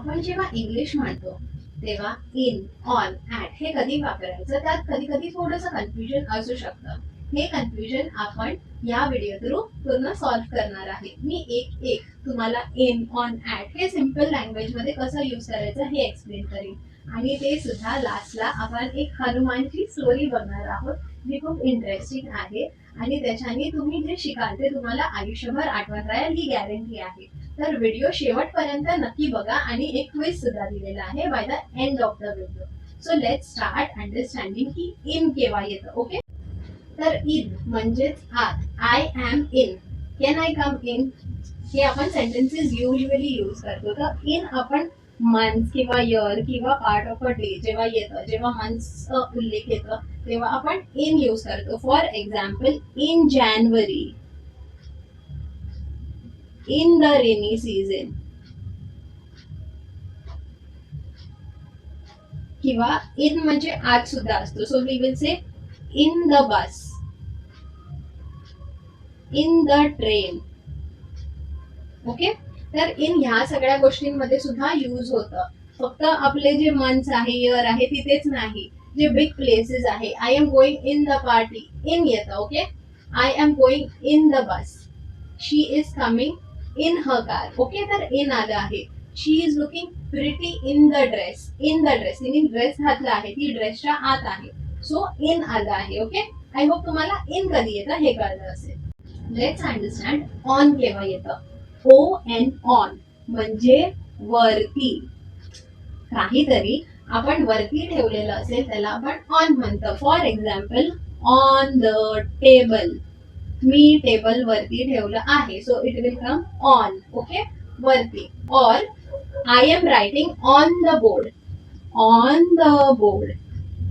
आपण जेव्हा इंग्लिश म्हणतो तेव्हा इन, ऑन, ऍट हे कधी वापरायचं, त्यात कधी कधी थोडंसं कन्फ्युजन असू शकतं. हे कन्फ्युजन आपण या व्हिडिओ थ्रू पूर्ण सॉल्व्ह करणार आहे. मी एक एक तुम्हाला इन, ऑन, ऍट हे सिम्पल लँग्वेज मध्ये कसं यूज करायचं हे एक्सप्लेन करेन. आणि ते सुद्धा लास्टला आपण एक हनुमानची स्टोरी बघणार आहोत जी खूप इंटरेस्टिंग आहे आणि त्याच्याने तुम्ही जे शिकाल ते तुम्हाला आयुष्यभर आठवत राहील ही गॅरंटी आहे. तर व्हिडिओ शेवटपर्यंत नक्की बघा आणि एक क्विज सुद्धा दिलेला आहे by the end of the video. So let's start understanding की इन केव्हा येतं. ओके, तर इन म्हणजेच आत. I am in, can I come in, हे आपण सेंटेन्सेस युजली यूज करतो. तर इन आपण मंथ किंवा इयर किंवा पार्ट ऑफ अ डे जेव्हा येतं, जेव्हा मंथचा उल्लेख येतं तेव्हा आपण इन यूज करतो. फॉर एक्झाम्पल, इन जानेवारी, इन द रेनी सीझन, किंवा इन म्हणजे आज सुद्धा असतो. So we will say in the bus, in the train. Okay, तर इन ह्या सगळ्या गोष्टींमध्ये सुद्धा यूज होतं. फक्त आपले जे मंथ्स आहे, इयर आहे तिथेच नाही, जे बिग प्लेसेस आहे. I am going in the party, in येतं. Okay, I am going in the bus, she is coming in her car. Okay, तर इन आलं आहे. She is looking pretty in the dress, in the dress, तिने dress घातला आहे, ती ड्रेसच्या आत आहे. सो इन आलं आहे. ओके, आय होप तुम्हाला इन कधी येतं हे कळलं असेल. लेट्स अंडरस्टँड ऑन केव्हा येतं. ओ एन, ऑन म्हणजे वरती. काहीतरी आपण वरती ठेवलेलं असेल त्याला आपण ऑन म्हणतो. For example, on the table, me table वरती ठेवलं आहे. So it will come on. Okay, वरती. और I am writing on the board, on the board,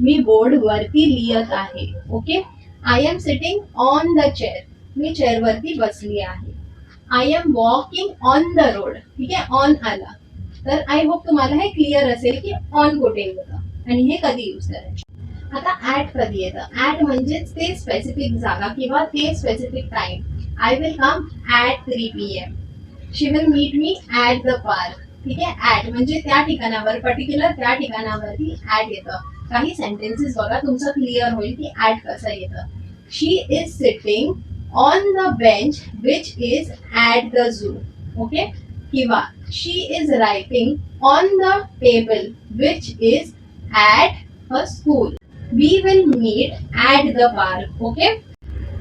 me board वरती लिहित आहे. Okay, I am sitting on the chair, me chair वरती बसली आहे. I am walking on the road. ठीक आहे, ऑन आला. तर आय होप तुम्हाला हे क्लिअर असेल की ऑन कुठे येतं आणि हे कधी यूज करायचं. आता ऍट कधी येतं. ऍट म्हणजेच ते स्पेसिफिक जागा किंवा ते specific time. I will come at 3 PM, she will meet me at the park. ठीक आहे, ऍट म्हणजे त्या ठिकाणावर, पर्टिक्युलर त्या ठिकाणावरती ऍट येतं. काही सेंटेन्सेस बघा तुमचं क्लिअर होईल की ऍट कसं येतं. She is sitting on the bench which is at the zoo. Okay, kiva she is writing on the table which is at her school. We will meet at the park. Okay,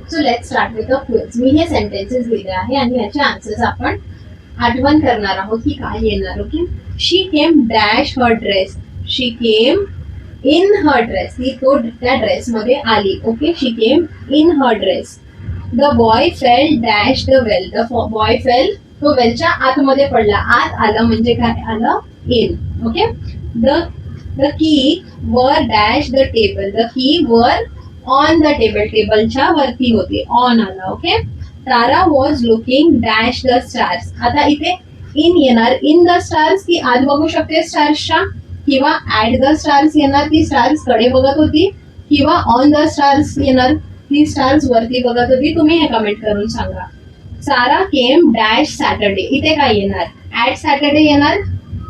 so let's start with the quiz. मी हे sentences दिले आहे आणि याचे answers आपण आठवण करणार आहोत की काय येणार. Okay, she came dash her dress, she came in her dress, ती तो त्या ड्रेस मध्ये आली. Okay, she came in her dress. The boy fell dash the well, the boy fell, तो वेलच्या आतमध्ये पडला. आत आलं म्हणजे काय आलं, in. Okay, the key were dash the table, the key were on the table, टेबलच्या वरती होती, on आला. Okay, Tara was looking dash the stars. आता इथे in येणार, in the stars ती आत बघू शकते स्टार्सच्या, किंवा at the stars येणार, ती स्टार्स कडे बघत होती, किंवा on the stars येणार, ती स्टार्स वरती बघत होती. तुम्ही हे कमेंट करून सांगा. सारा केम डॅश सॅटर्डे, इथे काय येणार, ऍट सॅटर्डे येणार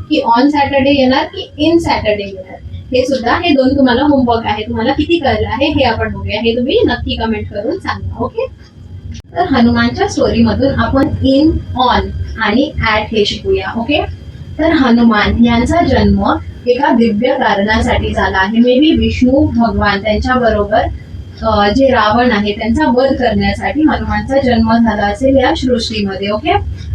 की ऑन सॅटर्डे येणार की इन सॅटर्डे येणार. हे सुद्धा, हे दोन तुम्हाला होमवर्क आहे. तुम्हाला किती कळलं आहे हे आपण बघूया, हे तुम्ही नक्की कमेंट करून सांगा. ओके, तर हनुमानच्या स्टोरी मधून आपण इन, ऑन आणि ऍट हे शिकूया. ओके, तर हनुमान यांचा जन्म एका दिव्य कारणासाठी झाला आहे. मे बी विष्णू भगवान त्यांच्या बरोबर जे रावण आहे त्यांचा वध करण्यासाठी हनुमानचा जन्म झाला असेल या सृष्टीमध्ये. ओके,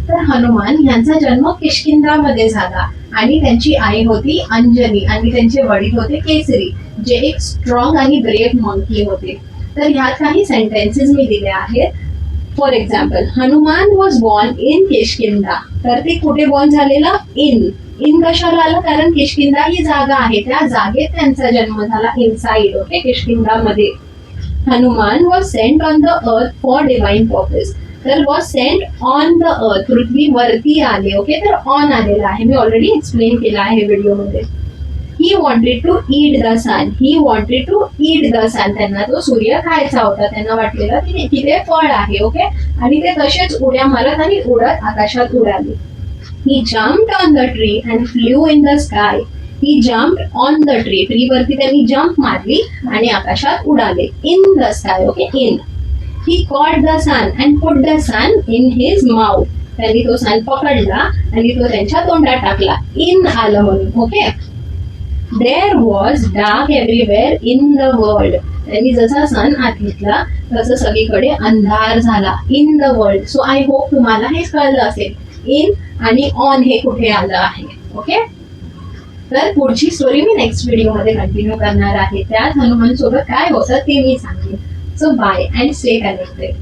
तर हनुमान यांचा जन्म किष्किंधामध्ये झाला आणि त्यांची आई होती अंजनी आणि त्यांचे वडील होते केसरी, जे एक स्ट्रॉंग आणि ब्रेव मंकी होते. तर ह्यात काही सेंटेन्सेस मी दिले आहेत. For example, Hanuman was born in Kishkindha, तर ते कुठे बॉर्न झालेलं, इन. इन कशाला आलं, कारण किष्किंधा ही जागा आहे, त्या जागेत त्यांचा जन्म झाला, इनसाइड. ओके, किष्किंधामध्ये. Hanuman was sent on the earth for divine purpose, तर was sent on the earth, पृथ्वीवरती आले. ओके, तर ऑन आलेला आहे, मी ऑलरेडी एक्सप्लेन केला आहे व्हिडिओमध्ये. He wanted to eat the sun, he wanted to eat the sun, त्यांना तो सूर्य खायचा होता. त्यांना वाटलेलं की तिथे फळ आहे. ओके, आणि ते तसेच उड्या मारत आणि उडत आकाशात उडाले. He jumped on the tree and flew in the sky. He jumped on the tree, tree वरती त्यांनी जम्प मारली आणि आकाशात उडाले. In the sky, okay, in. He caught the sun and put the sun in his mouth. त्यांनी तो सन पकडला आणि तो त्यांच्या तोंडात टाकला. इन आलं म्हणून, okay. There was dark everywhere in the world. त्यांनी जसा सन आत घेतला तसं सगळीकडे अंधार झाला. In the world. So I hope तुम्हाला हे कळलं असेल. इन आणि ऑन हे कुठे आलं आहे, ओके. तर पुढची स्टोरी मी नेक्स्ट व्हिडिओमध्ये कंटिन्यू करणार आहे. त्यात हनुमान सोबत काय होतं ते मी सांगेन. So bye and stay connected.